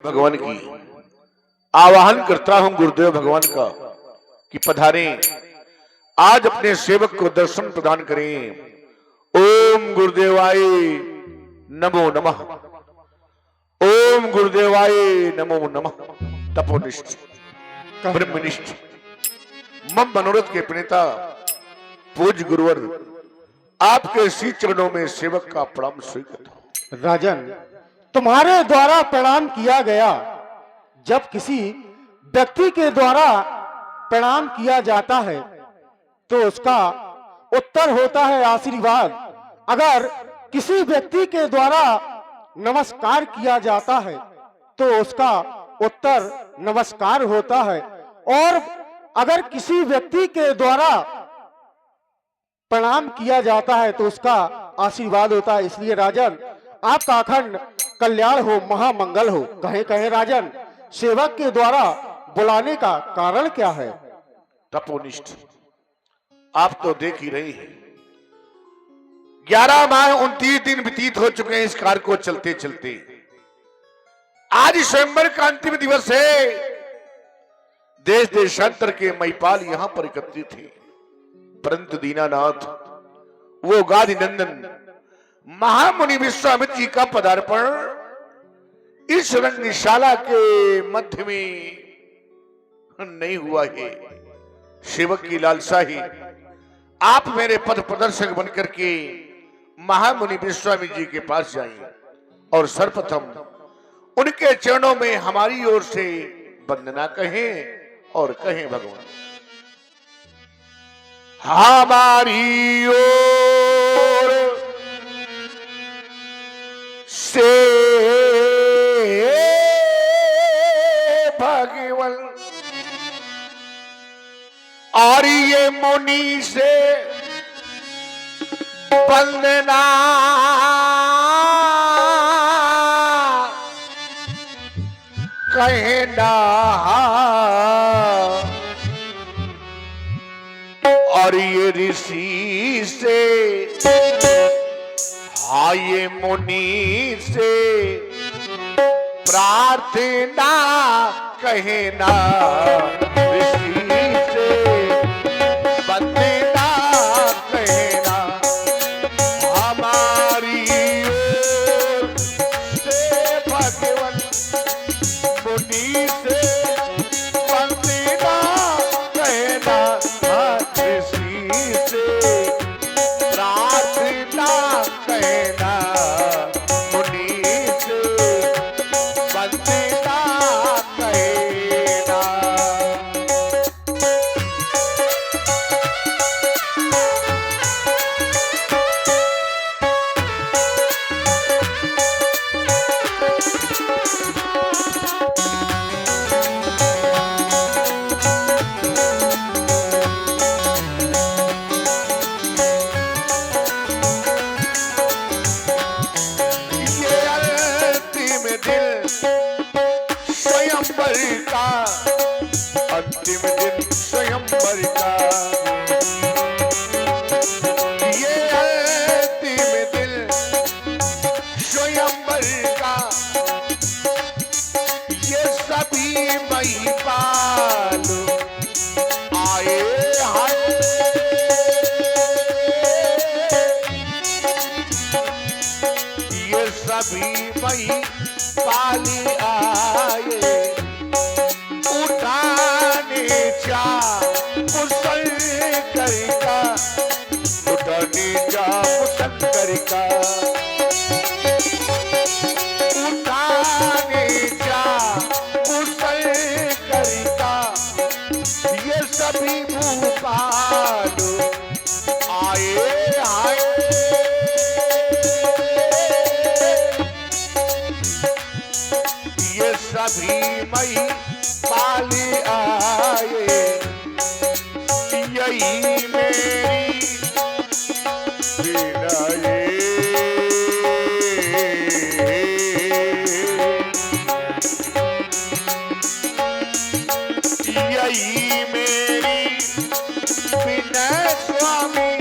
भगवान की आवाहन करता हूं गुरुदेव भगवान का कि पधारें, आज अपने सेवक को दर्शन प्रदान करें। ओम गुरुदेवाय नमो नमः। ओम गुरुदेवाय नमो नमः। तपोनिष्ठ ब्रह्मनिष्ठ मम मनोरथ के प्रणेता पूज्य गुरुवर, आपके श्री चरणों में सेवक का प्रणाम स्वीकृत हो। राजन, तुम्हारे द्वारा प्रणाम किया गया। जब किसी व्यक्ति के द्वारा प्रणाम किया जाता है तो उसका उत्तर होता है आशीर्वाद। अगर किसी व्यक्ति के द्वारा नमस्कार किया जाता है तो उसका उत्तर नमस्कार होता है, और अगर किसी व्यक्ति के द्वारा प्रणाम किया जाता है तो उसका आशीर्वाद होता है। इसलिए राजन, आपका अखंड कल्याण हो, महामंगल हो। कहे कहे राजन, सेवक के द्वारा बुलाने का कारण क्या है? तपोनिष्ठ, आप तो देख ही रहे हैं, 11 माह 29 दिन व्यतीत हो चुके हैं इस कार्य को चलते चलते। आज स्वयंवर का अंतिम दिवस है। देश देशांतर के महिपाल यहां पर एकत्रित थे, परंतु दीनानाथ, वो गादि नंदन महामुनि विश्वामित्र जी का पदार्पण इस रंगशाला के मध्य में नहीं हुआ है। सेवक की लालसा ही आप मेरे पथ प्रदर्शक बनकर के महामुनि विश्वामित्र जी के पास जाएं और सर्वप्रथम उनके चरणों में हमारी ओर से वंदना कहें और कहें, भगवान हमारी ओर से भगवान, और ये मुनि से वंदना कहना, और ये ऋषि से, हाँ ये मुनि से प्रार्थना कहना, ऋषि से वंदना कहना, हमारी ओर से भगवान मुनि से वंदना कहना, ऋषि से प्रार्थना कहना, मुनि से वंदना कहना। अंतिम दिन स्वयंवर का, ये अंतिम दिन स्वयंवर का, ये सभी महिपाल आए हाय, ये सभी महिपाल आए, मुसल करिका, उठाने जा मुसल करिका, उठाने जा मुसल करिका, ये सभी भूपाल आए आए, ये सभी मई पाल आए, यही मेरी विनय, यही मेरी विनय स्वामी,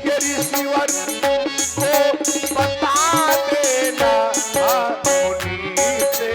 ये ऋषिवर को बता देना, मुनि से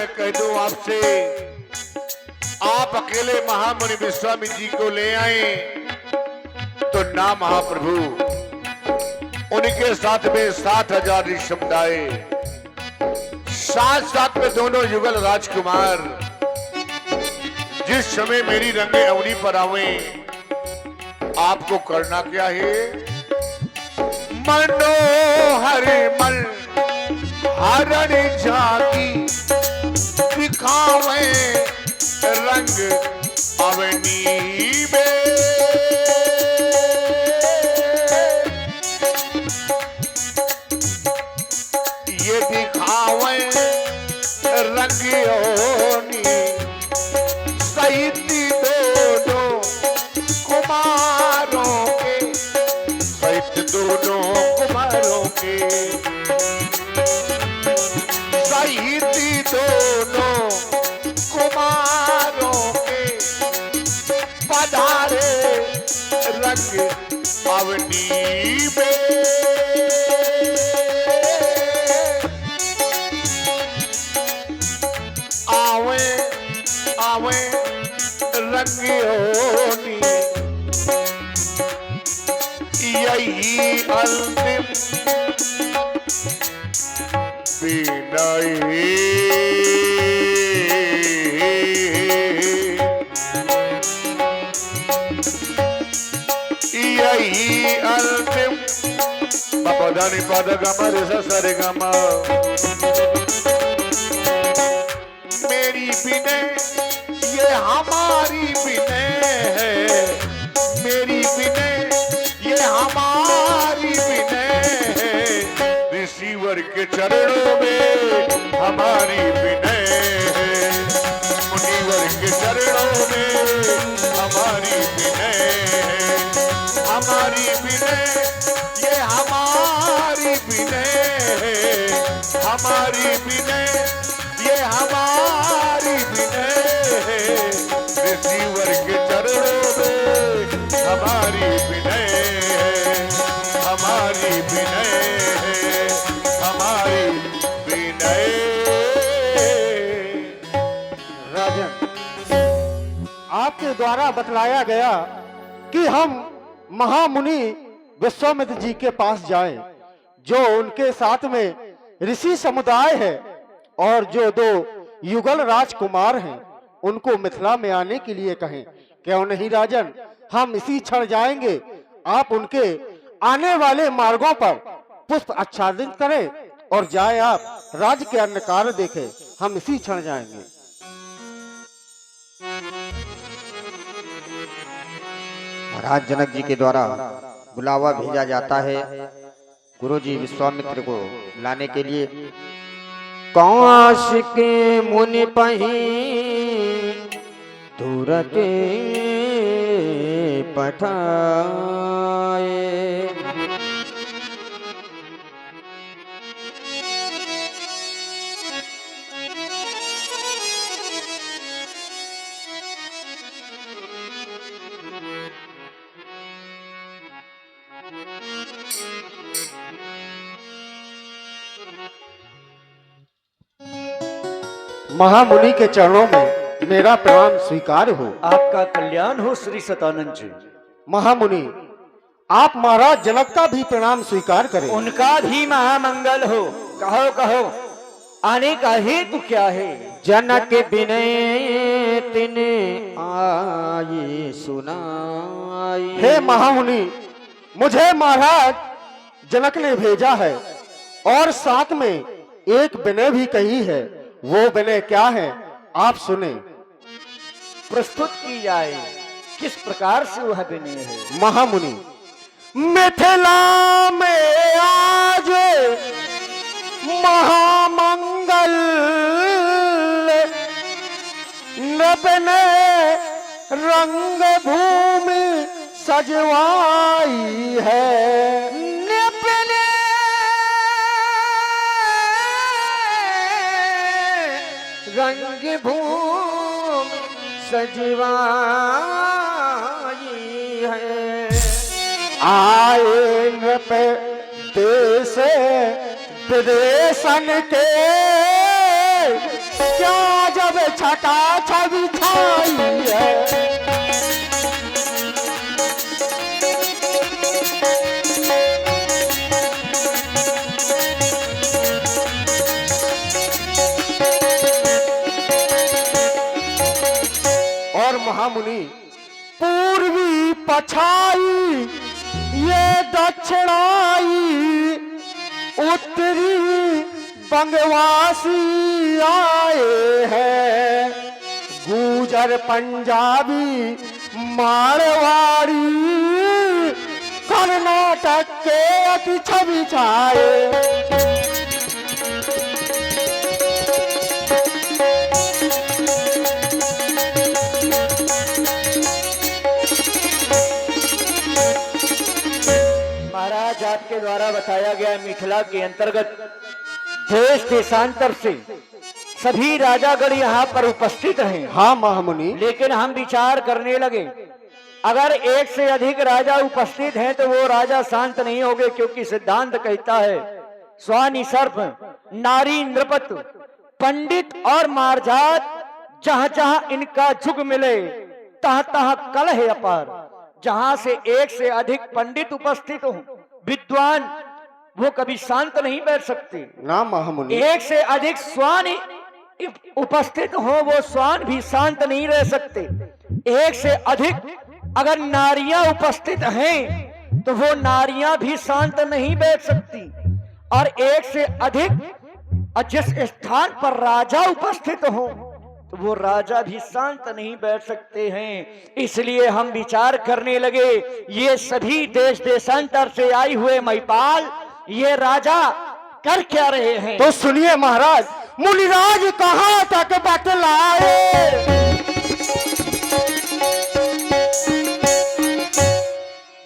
मैं कह दूं आपसे, आप अकेले महामुनि विश्वामित्र जी को ले आए तो ना महाप्रभु, उनके साथ में 7,000 ऋषभ आए, साथ साथ में दोनों युगल राजकुमार जिस समय मेरी रंगे अवनी पर आवे, आपको करना क्या है? मनोहर मन हरण जागी दिखावे रंग अवनी में, ये दिखावे रंग अवनी सहित दोनों कुमारों के, सहित दोनों कुमारों के, सहित दोनों कुमारों के पधारे रंग अवनी में। आवे आवे रंग अवनी, यही अंतिम विनय, यही अंतिम पदानि पद गम रे सरे गम, मेरी विनय ये हमारी विनय है, मेरी विनय ये हमारी विनय है, ऋषिवर के चरणों में हमारी विनय है, मुनिवर के चरणों में हमारी विनय है, हमारी विनय ये हमारी विनय है, हमारी विनय ये हमारी विनय है, ऋषिवर के चरणों में हमारी विनय है, हमारी विनय है, हमारी विनय। राजन, आपके द्वारा बतलाया गया कि हम महामुनि विश्वामित्र जी के पास जाएं, जो उनके साथ में ऋषि समुदाय है और जो 2 युगल राजकुमार हैं, उनको मिथिला में आने के लिए कहें। क्यों नहीं राजन, हम इसी क्षण जाएंगे। आप उनके आने वाले मार्गों पर पुष्प आच्छादित करें और जाए आप राज्य के अन्य कार्य देखें। हम इसी क्षण जाएंगे। महाराज जनक जी के द्वारा बुलावा भेजा जाता है गुरुजी विश्वामित्र को लाने के लिए। काश के मुनि पही तुरते पठाए, महामुनि के चरणों में मेरा प्रणाम स्वीकार हो। आपका कल्याण हो श्री सतानंद जी। महामुनि, आप महाराज जनक का भी प्रणाम स्वीकार करें। उनका भी महामंगल हो। कहो कहो, आने का हेतु क्या है? जनक विनय तिने आई सुनाई। हे महामुनि, मुझे महाराज जनक ने भेजा है और साथ में एक विनय भी कही है। वो विनय क्या है, आप सुने। प्रस्तुत की जाए, किस प्रकार से वह विनय है? महामुनि, मिथिला में आज महामंगल नबने रंग भूमि सजवाई है। नबने रंग भूमि सजवाई है। आए नृप देश विदेशन के क्या जब छटा छवि छाई है। और महामुनि पूर्वी पछाई ये दक्षिणाई उत्तरी बंगवासी आए हैं, गुजर पंजाबी मारवाड़ी कर्नाटक के अति छवि छाए। महाराज आपके द्वारा बताया गया मिथिला के अंतर्गत देश देशांतर से सभी राजागण यहाँ पर उपस्थित हैं। हाँ महामुनि। लेकिन हम विचार करने लगे, अगर एक से अधिक राजा उपस्थित हैं तो वो राजा शांत नहीं होंगे, क्योंकि सिद्धांत कहता है स्वानी सर्प नारी नृपत पंडित और मारजात, जहां जहां इनका जुग मिले तहां तहां कलह अपार। जहां से एक से अधिक पंडित उपस्थित हो विद्वान, वो कभी शांत नहीं बैठ सकते। ना महामुनि। एक से अधिक स्वान उपस्थित हो, वो स्वान भी शांत नहीं रह सकते। एक से अधिक अगर नारियां उपस्थित हैं तो वो नारियां भी शांत नहीं बैठ सकती। और एक से अधिक जिस स्थान पर राजा उपस्थित हो तो वो राजा भी शांत नहीं बैठ सकते हैं। इसलिए हम विचार करने लगे, ये सभी देश देशांतर से आए हुए महिपाल, ये राजा कर क्या रहे हैं। तो सुनिए महाराज, मुनिराज कहां तक बतलाए,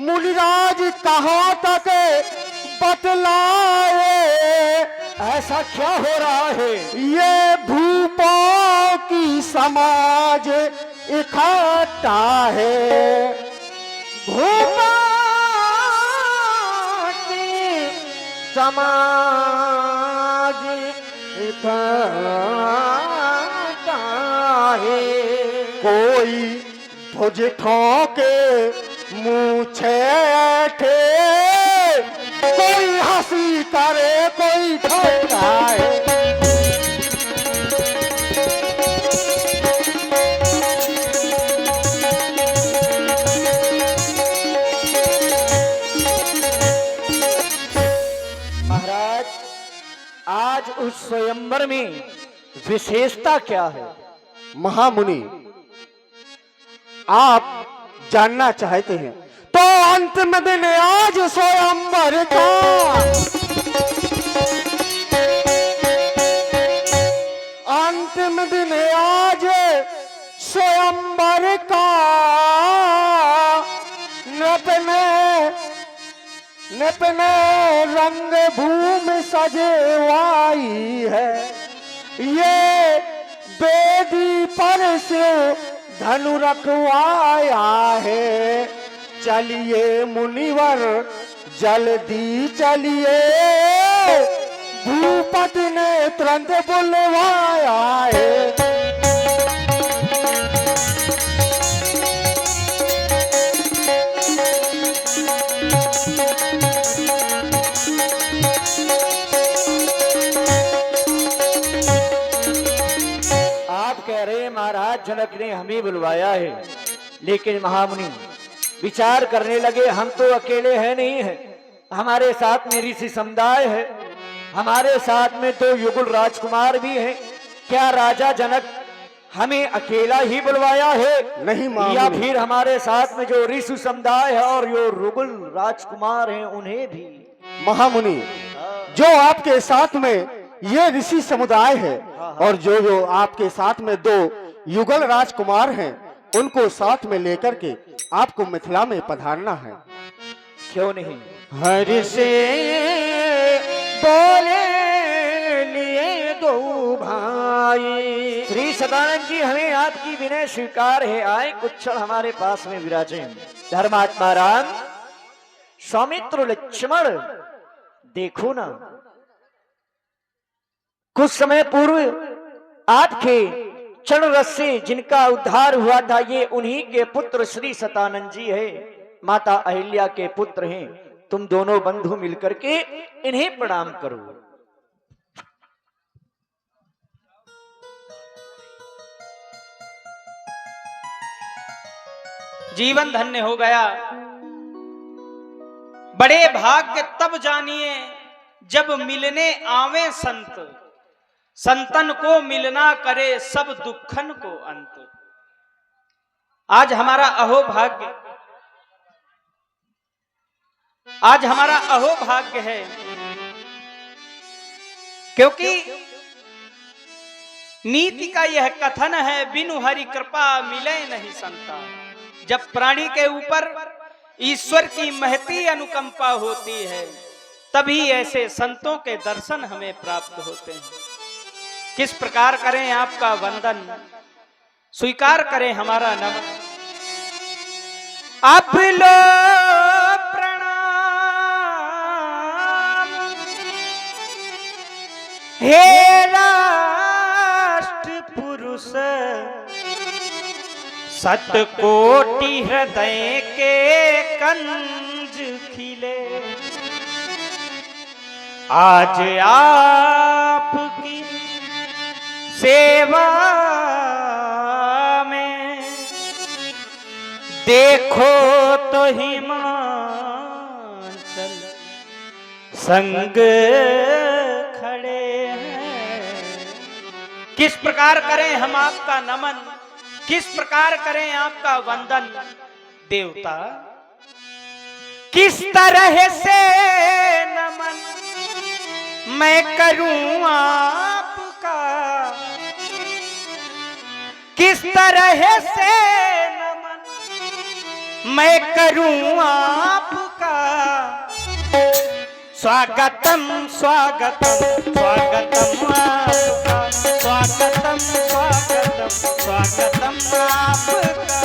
मुनिराज कहां तक बतलाए, ऐसा क्या हो रहा है। ये भूपों की समाज इकट्ठा है, भूपों की समाज इकट्ठा है। कोई भुज ठोके मुँह छेठे, कोई हंसी करे कोई ठोकाए। महाराज आज उस स्वयंवर में विशेषता क्या है। महामुनि आप जानना चाहते हैं तो अंतिम दिन आज स्वयंवर का, अंतिम दिन आज स्वयंवर का, नपने रंग भूमि सजेवाई है, ये बेदी पर से धनु रखवाया है। चलिए मुनिवर जल्दी चलिए, भूपति ने तुरंत बुलवाया है। आप कह रहे हैं महाराज जनक ने हमें बुलवाया है, लेकिन महामुनि विचार करने लगे, हम तो अकेले हैं नहीं है, हमारे साथ में ऋषि समुदाय है, हमारे साथ में तो युगल राजकुमार भी हैं। क्या राजा जनक हमें अकेला ही बुलवाया है, नहीं महामुनि, या फिर हमारे साथ में जो ऋषि समुदाय है और जो युगल राजकुमार हैं उन्हें भी। महामुनि जो आपके साथ में ये ऋषि समुदाय है और जो जो आपके साथ में दो युगल राजकुमार हैं, उनको साथ में लेकर के आपको मिथिला में पधारना है। क्यों नहीं। हरि से बोले लिए दो भाई। श्री सदानंद जी हमें आपकी विनय स्वीकार है, आए कुछ क्षण हमारे पास में विराजे। धर्मात्मा राम सौमित्र लक्ष्मण देखो ना, कुछ समय पूर्व आपके चरण रस से जिनका उद्धार हुआ था, ये उन्हीं के पुत्र श्री सतानंद जी है, माता अहिल्या के पुत्र हैं। तुम दोनों बंधु मिलकर के इन्हें प्रणाम करो। जीवन धन्य हो गया। बड़े भाग्य तब जानिए जब मिलने आवे संत, संतन को मिलना करे सब दुखन को अंत। आज हमारा अहोभाग्य, आज हमारा अहोभाग्य है, क्योंकि नीति का यह कथन है, बिनु हरि कृपा मिले नहीं संता। जब प्राणी के ऊपर ईश्वर की महती अनुकंपा होती है, तभी ऐसे संतों के दर्शन हमें प्राप्त होते हैं। किस प्रकार करें आपका वंदन, स्वीकार करें हमारा नमन। आप लो प्रणाम हे राष्ट्र पुरुष, सतकोटि हृदय के कंज खिले। आज आपकी सेवा में देखो तो हिमाचल संग खड़े हैं। किस प्रकार करें हम आपका नमन, किस प्रकार करें आपका वंदन देवता। किस तरह से नमन मैं करूं आपका, किस तरह से नमन मैं करूं आपका। स्वागतम स्वागतम स्वागतम आपका, स्वागतम स्वागतम स्वागतम आपका।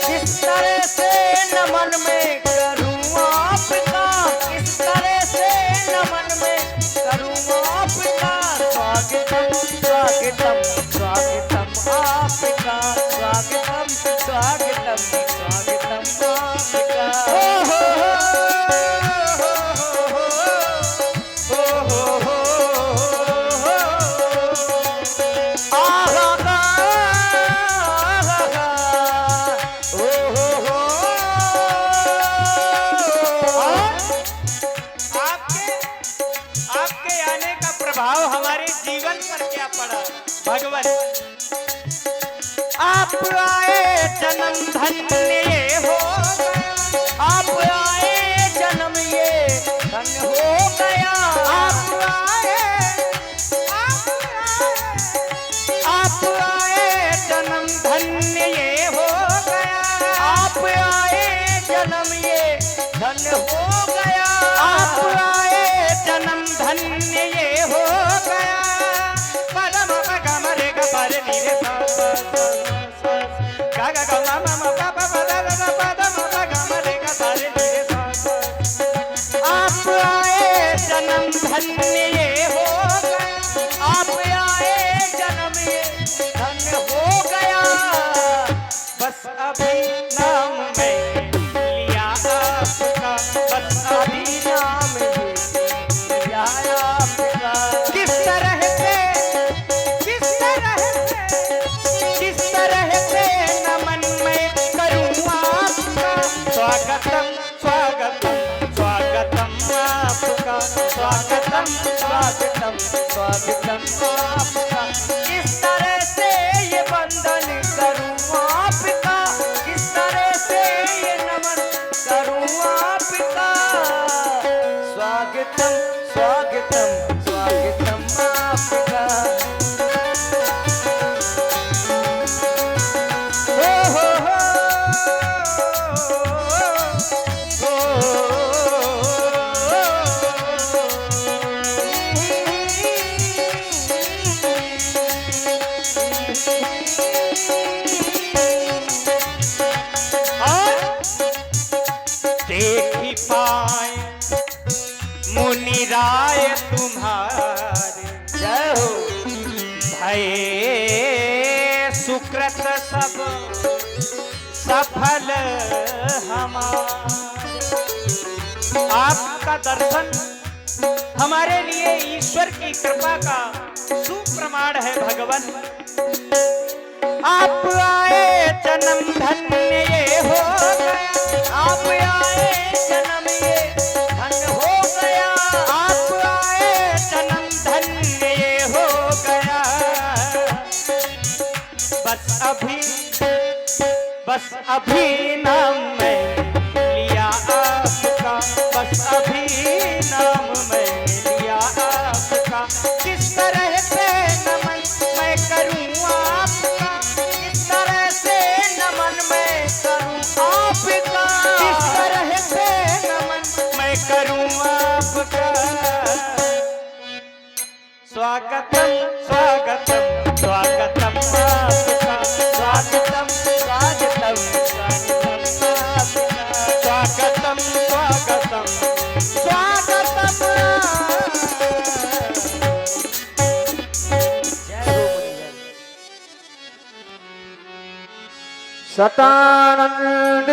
किस तरह से नमन मैं करूं आपका, किस तरह से नमन मैं करूं आपका। स्वागतम स्वागतम स्वागतम आपका, स्वागतम स्वागतम स्वागतम आपका। हमारे जीवन पर क्या पड़ा भगवान। आप आए जन्म धन्य ये हो गया, आप आए जन्म ये धन्य हो गया। आप आए जन्म धन्य ये हो गया, आप आए जन्म ये धन्य हो गया। आप आए जन्म धन्य ये हो गया। पदम पगम रे ग पर नी रे सा गा गा गा मा मा पा पा पदम पगम रे ग पर नी रे सा। आप आए जन्म धन्य ये हो गया, आप आए जन्म ये धन्य हो गया। बस अभी नाम में लिया आपका, बस अभी नाम लिया आपका। किस तरह से, किस तरह से, किस तरह से नमन मैं करूं आपका। स्वागतम स्वागतम स्वागतम आपका, स्वागतम स्वागतम स्वागतम आपका। किस तरह से ये वंदन करूं आपका, किस तरह से ये नमन करूं आपका। स्वागतम स्वागतम स्वागतम आपका। देख ही पाए मुनि राय तुम्हारे, जय हो सफल हमारा। आपका दर्शन हमारे लिए ईश्वर की कृपा का सुप्रमाण है भगवान। आप आए जन्म धन्य ये हो गया, आप आए जन्म ये धन्य हो गया, आप आए जन्म धन्य ये हो गया। बस अभी नाम मैं लिया आपका, बस अभी नाम मैं लिया आपका। किस तरह से नमन मैं करूं आपका, किस तरह से नमन मैं करूं आपका, किस तरह से नमन मैं करूं आपका। स्वागतम स्वागतम स्वागतम आपका, स्वागतम स्वागतम स्वागतम आपका, स्वागतम स्वागतम स्वागतम। सतानंद